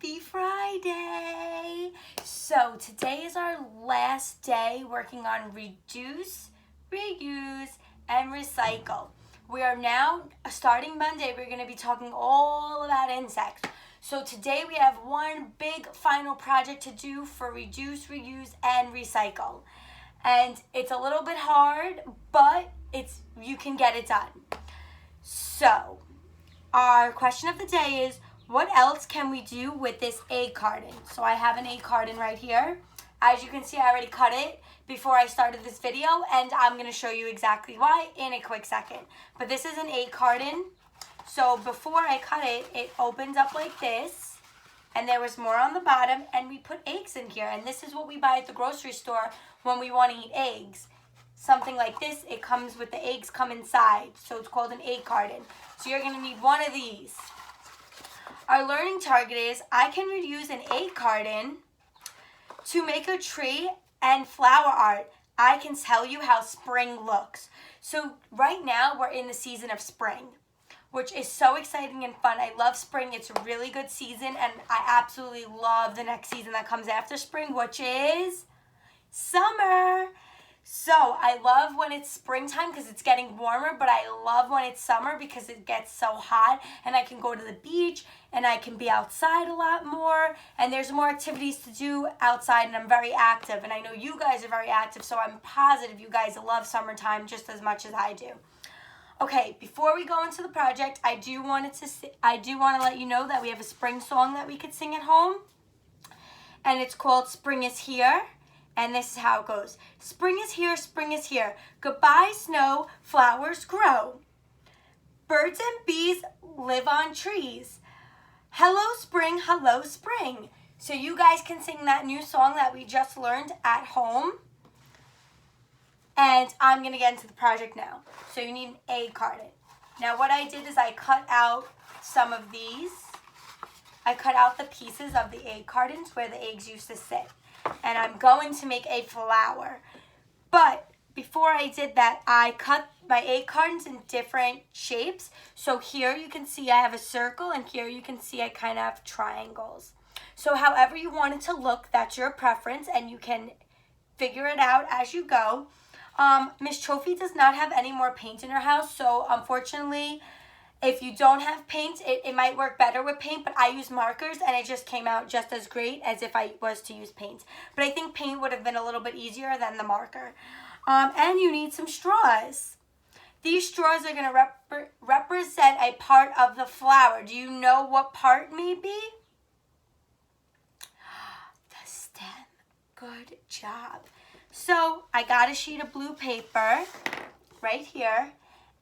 Happy Friday! So today is our last day working on reduce, reuse, and recycle. We are now, starting Monday, we're going to be talking all about insects. So today we have one big final project to do for reduce, reuse, and recycle. And it's a little bit hard, but you can get it done. So, our question of the day is, what else can we do with this egg carton? So I have an egg carton right here. As you can see, I already cut it before I started this video, and I'm going to show you exactly why in a quick second. But this is an egg carton. So before I cut it, it opens up like this, and there was more on the bottom, and we put eggs in here. And this is what we buy at the grocery store when we want to eat eggs. Something like this, it comes with the eggs come inside. So it's called an egg carton. So you're going to need one of these. Our learning target is I can reuse an egg carton to make a tree and flower art. I can tell you how spring looks. So right now we're in the season of spring, which is so exciting and fun. I love spring. It's a really good season, and I absolutely love the next season that comes after spring, which is summer. So I love when it's springtime because it's getting warmer, but I love when it's summer because it gets so hot and I can go to the beach and I can be outside a lot more, and there's more activities to do outside, and I'm very active, and I know you guys are very active, so I'm positive you guys love summertime just as much as I do. Okay, before we go into the project, I do want to let you know that we have a spring song that we could sing at home, and it's called Spring is Here. And this is how it goes. Spring is here, spring is here. Goodbye, snow, flowers grow. Birds and bees live on trees. Hello, spring, hello, spring. So you guys can sing that new song that we just learned at home. And I'm going to get into the project now. So you need an egg carton. Now what I did is I cut out some of these. I cut out the pieces of the egg cartons where the eggs used to sit. And I'm going to make a flower. But before I did that, I cut my egg cartons in different shapes. So here you can see I have a circle, and here you can see I kind of have triangles. So however you want it to look, that's your preference, and you can figure it out as you go. Miss Trophy does not have any more paint in her house, so unfortunately, if you don't have paint, it might work better with paint, but I use markers, and it just came out just as great as if I was to use paint. But I think paint would have been a little bit easier than the marker. And you need some straws. These straws are going to represent a part of the flower. Do you know what part may be? The stem. Good job. So I got a sheet of blue paper right here.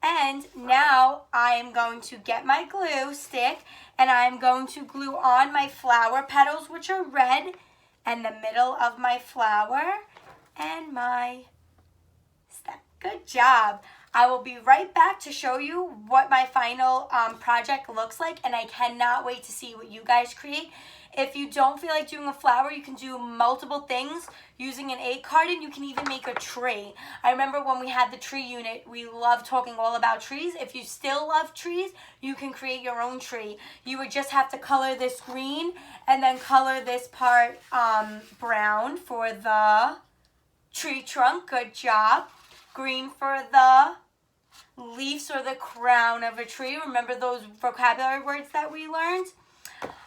And now I am going to get my glue stick, and I'm going to glue on my flower petals, which are red, and the middle of my flower and my stem. Good job. I will be right back to show you what my final project looks like, and I cannot wait to see what you guys create. If you don't feel like doing a flower, you can do multiple things using an egg carton. You can even make a tree. I remember when we had the tree unit, we loved talking all about trees. If you still love trees, you can create your own tree. You would just have to color this green and then color this part brown for the tree trunk. Good job. Green for the leaves or the crown of a tree. Remember those vocabulary words that we learned?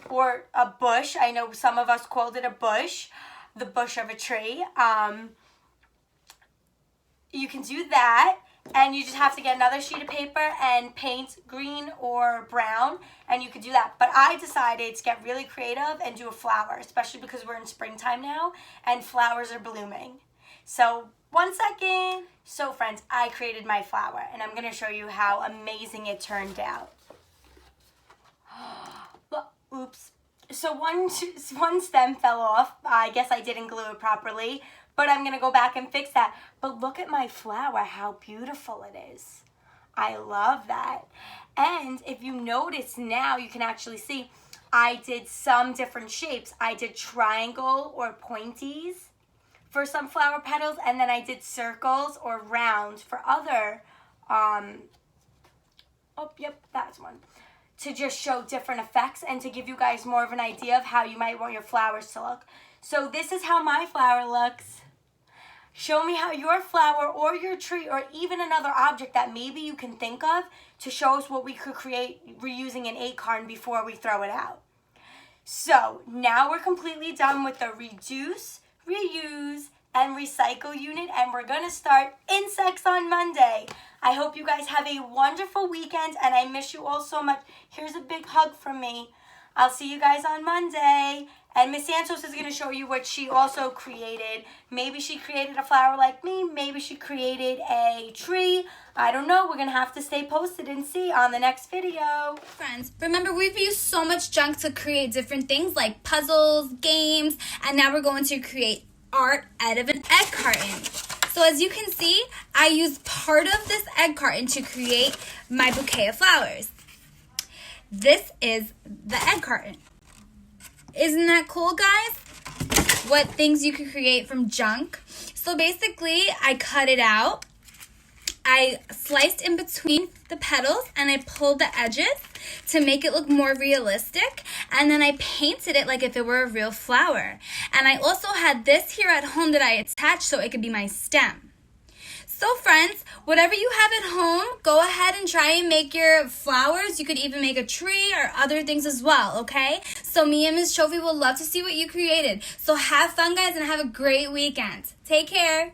Or a bush. I know some of us called it a bush, the bush of a tree. You can do that, and you just have to get another sheet of paper and paint green or brown, and you could do that. But I decided to get really creative and do a flower, especially because we're in springtime now, and flowers are blooming. So, 1 second. So friends, I created my flower, and I'm going to show you how amazing it turned out. Oops. So one stem fell off. I guess I didn't glue it properly, but I'm going to go back and fix that. But look at my flower, how beautiful it is. I love that. And if you notice now, you can actually see I did some different shapes. I did triangle or pointies for some flower petals, and then I did circles or rounds for other, oh, yep, that's one. to just show different effects and to give you guys more of an idea of how you might want your flowers to look. So this is how my flower looks. Show me how your flower or your tree or even another object that maybe you can think of to show us what we could create reusing an egg carton before we throw it out. So now we're completely done with the reduce, reuse, and recycle unit, and we're gonna start insects on Monday. I hope you guys have a wonderful weekend, and I miss you all so much. Here's a big hug from me. I'll see you guys on Monday. And Miss Santos is gonna show you what she also created. Maybe she created a flower like me, maybe she created a tree. I don't know, we're gonna have to stay posted and see on the next video. Friends, remember we've used so much junk to create different things like puzzles, games, and now we're going to create art out of an egg carton. So as you can see, I used part of this egg carton to create my bouquet of flowers. This is the egg carton. Isn't that cool, guys? What things you can create from junk. So basically, I cut it out. I sliced in between the petals and I pulled the edges to make it look more realistic. And then I painted it like if it were a real flower. And I also had this here at home that I attached so it could be my stem. So friends, whatever you have at home, go ahead and try and make your flowers. You could even make a tree or other things as well, okay? So me and Ms. Trophy will love to see what you created. So have fun, guys, and have a great weekend. Take care.